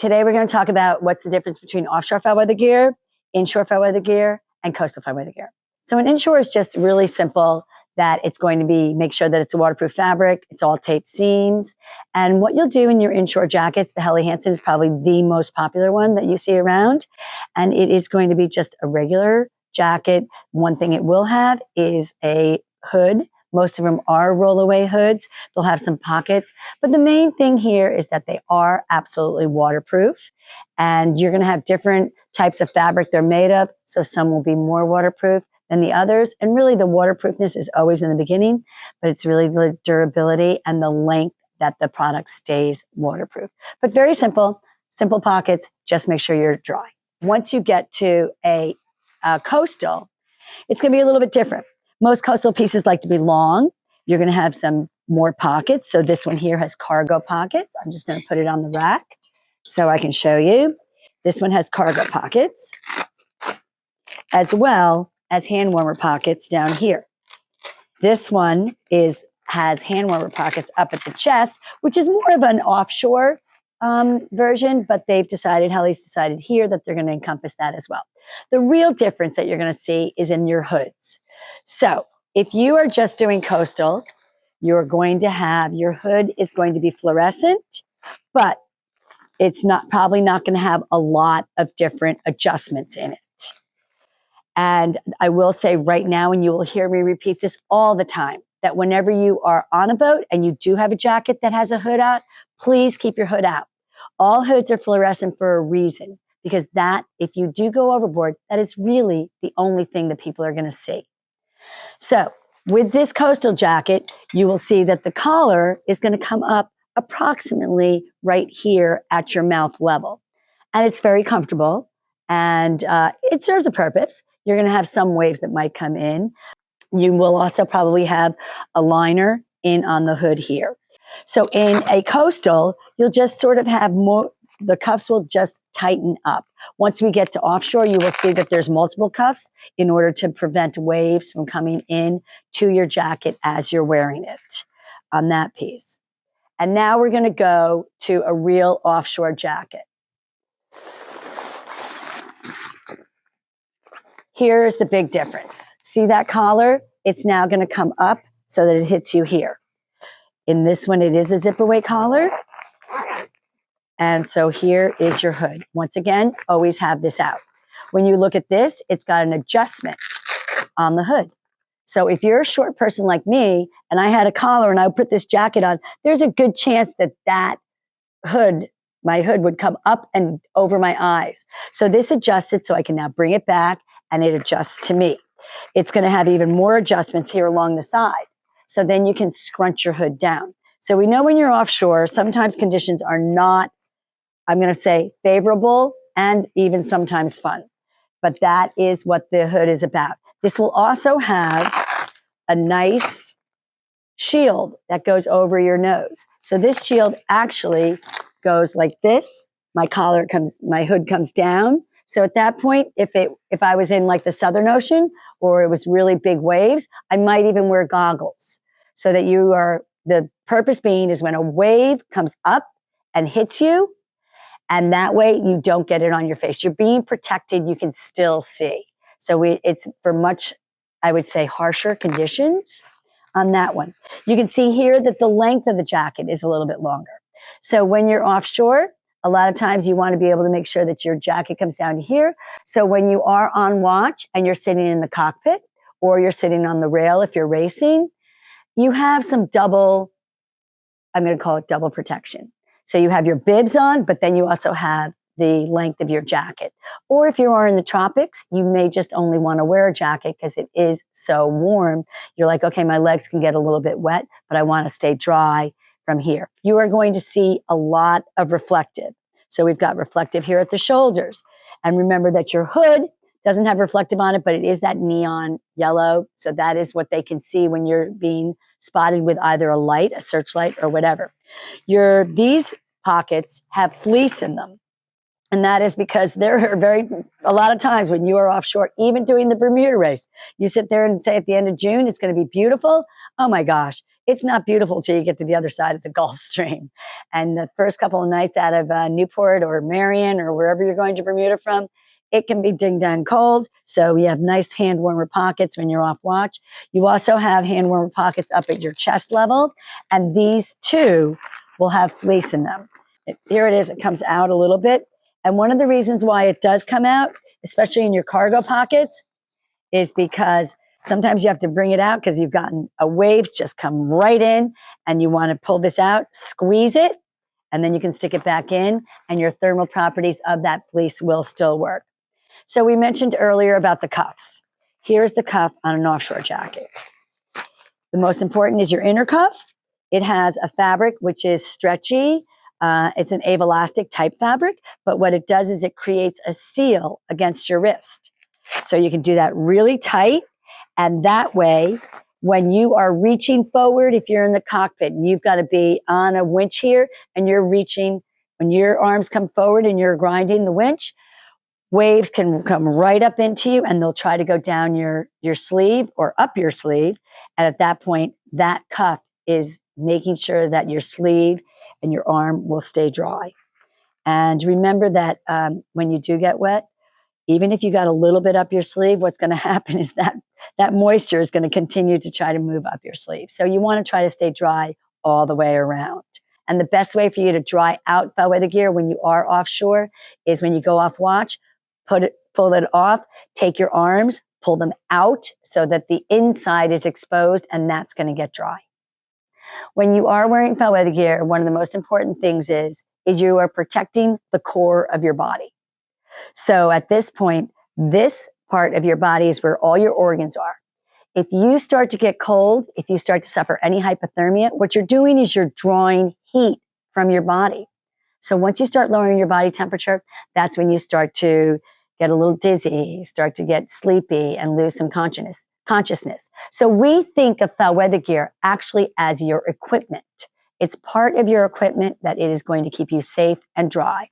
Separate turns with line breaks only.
Today we're going to talk about what's the difference between offshore foul weather gear, inshore foul weather gear, and coastal foul weather gear. So an inshore is just really simple, that it's going to be, make sure that it's a waterproof fabric, it's all taped seams. And what you'll do in your inshore jackets, the Helly Hansen is probably the most popular one that you see around. And it is going to be just a regular jacket. One thing it will have is a hood. Most of them are roll-away hoods. They'll have some pockets. But the main thing here is that they are absolutely waterproof. And you're going to have different types of fabric they're made of. So some will be more waterproof than the others. And really the waterproofness is always in the beginning, but it's really the durability and the length that the product stays waterproof. But very simple, simple pockets. Just make sure you're dry. Once you get to a coastal, it's going to be a little bit different. Most coastal pieces like to be long. You're going to have some more pockets. So this one here has cargo pockets. I'm just going to put it on the rack so I can show you. This one has cargo pockets, as well as hand warmer pockets down here. This one has hand warmer pockets up at the chest, which is more of an offshore version, but Helly's decided here that they're going to encompass that as well. The real difference that you're going to see is in your hoods. So if you are just doing coastal, you're going to have, your hood is going to be fluorescent, but it's probably not going to have a lot of different adjustments in it. And I will say right now, and you will hear me repeat this all the time, that whenever you are on a boat and you do have a jacket that has a hood out, please keep your hood out. All hoods are fluorescent for a reason, because that, if you do go overboard, that is really the only thing that people are going to see. So with this coastal jacket, you will see that the collar is going to come up approximately right here at your mouth level. And it's very comfortable, and it serves a purpose. You're going to have some waves that might come in. You will also probably have a liner in on the hood here. So in a coastal, you'll just sort of have more, the cuffs will just tighten up. Once we get to offshore, you will see that there's multiple cuffs in order to prevent waves from coming in to your jacket as you're wearing it on that piece. And now we're going to go to a real offshore jacket. Here's the big difference. See that collar? It's now going to come up so that it hits you here. In this one, it is a zip-away collar. And so here is your hood. Once again, always have this out. When you look at this, it's got an adjustment on the hood. So if you're a short person like me, and I had a collar and I put this jacket on, there's a good chance that hood, my hood would come up and over my eyes. So this adjusts it so I can now bring it back and it adjusts to me. It's going to have even more adjustments here along the side. So then you can scrunch your hood down. So we know when you're offshore, sometimes conditions are not, I'm going to say, favorable and even sometimes fun. But that is what the hood is about. This will also have a nice shield that goes over your nose. So this shield actually goes like this. My hood comes down. So at that point, if I was in like the Southern Ocean or it was really big waves, I might even wear goggles so that the purpose being is when a wave comes up and hits you, and that way you don't get it on your face. You're being protected. You can still see. So it's for much, I would say, harsher conditions on that one. You can see here that the length of the jacket is a little bit longer. So when you're offshore, a lot of times you want to be able to make sure that your jacket comes down to here. So when you are on watch and you're sitting in the cockpit or you're sitting on the rail if you're racing, you have some double, I'm going to call it double protection. So you have your bibs on, but then you also have the length of your jacket. Or if you are in the tropics, you may just only want to wear a jacket because it is so warm. You're like, okay, my legs can get a little bit wet, but I want to stay dry from here. You are going to see a lot of reflective. So we've got reflective here at the shoulders. And remember that your hood doesn't have reflective on it, but it is that neon yellow. So that is what they can see when you're being spotted with either a light, a searchlight, or whatever. These pockets have fleece in them. And that is because there are a lot of times when you are offshore, even doing the Bermuda race, you sit there and say at the end of June, it's going to be beautiful. Oh my gosh. it's not beautiful till you get to the other side of the Gulf Stream. And the first couple of nights out of Newport or Marion or wherever you're going to Bermuda from, it can be ding dang cold. So you have nice hand warmer pockets when you're off watch. You also have hand warmer pockets up at your chest level. And these two will have fleece in them. Here it is. It comes out a little bit. And one of the reasons why it does come out, especially in your cargo pockets, is because sometimes you have to bring it out because you've gotten a waves just come right in and you want to pull this out, squeeze it, and then you can stick it back in and your thermal properties of that fleece will still work. So we mentioned earlier about the cuffs. Here's the cuff on an offshore jacket. The most important is your inner cuff. It has a fabric which is stretchy. It's an Ave-elastic type fabric, but what it does is it creates a seal against your wrist. So you can do that really tight. And that way, when you are reaching forward, if you're in the cockpit and you've got to be on a winch here and you're reaching, when your arms come forward and you're grinding the winch, waves can come right up into you and they'll try to go down your sleeve or up your sleeve. And at that point, that cuff is making sure that your sleeve and your arm will stay dry. And remember that when you do get wet, even if you got a little bit up your sleeve, what's going to happen is that moisture is going to continue to try to move up your sleeve. So you want to try to stay dry all the way around. And the best way for you to dry out foul weather gear when you are offshore is when you go off watch, pull it off, take your arms, pull them out so that the inside is exposed, and that's going to get dry. When you are wearing foul weather gear, one of the most important things is you are protecting the core of your body. So at this point, this part of your body is where all your organs are. If you start to get cold, if you start to suffer any hypothermia, what you're doing is you're drawing heat from your body. So once you start lowering your body temperature, that's when you start to get a little dizzy, start to get sleepy and lose some consciousness. So we think of foul weather gear actually as your equipment. It's part of your equipment that it is going to keep you safe and dry.